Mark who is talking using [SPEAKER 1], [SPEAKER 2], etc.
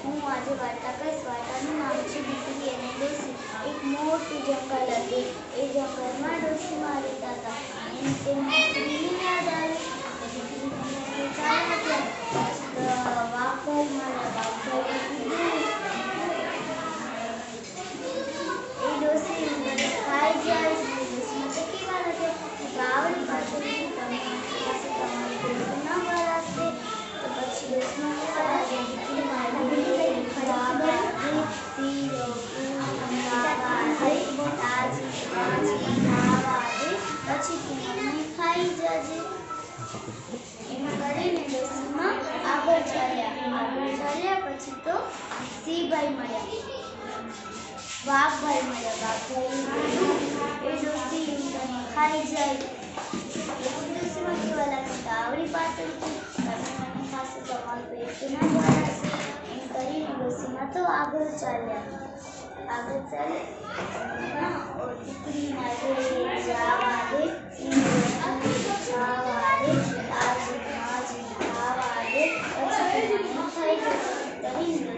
[SPEAKER 1] હું આજે વાર્તા કહીશ. વાર્તાનું નામ છે દીકરી અને ડોશી. એક મોટું જંગલ હતું. એ જંગલમાં ડોશીમાં રહેતા હતા. એને તેમની દીકરીની યાદ આવી. દીકરીને ચાલ્યા ગયા. વાઘભાઈ મળ્યા. વાઘભાઈએ કીધું, એ ડોશી મને ખાઈ જાય. ડોશીમાં તો કેવા લાગે ગાવડી પાછળથી તમારી પાસે તમારી ડોશી ન વરાશે. તો પછી ડોશીમાં કેવા લાગે દીકરી મારી પછી તું મને ખાઈ જજે. એમ કરીને ડોશીમાં આગળ ચાલ્યા. પછી તો સિંહભાઈ મળ્યા. વાઘભાઈ મળ્યા. વાઘભાઈ એ ડોશી તને ખાઈ જાય. ડોશીમાં કેવા લાગે ગાવડી પાછળથી તમે મને ખાશે તમારું પેટ ના ભરાશે. એમ કરીને ડોશીમાં તો આગળ ચાલ્યા. દીકરી મારે જવા દે, જવા દે, તાજી ખાવા દે, પછી મને ખાઈ જશે.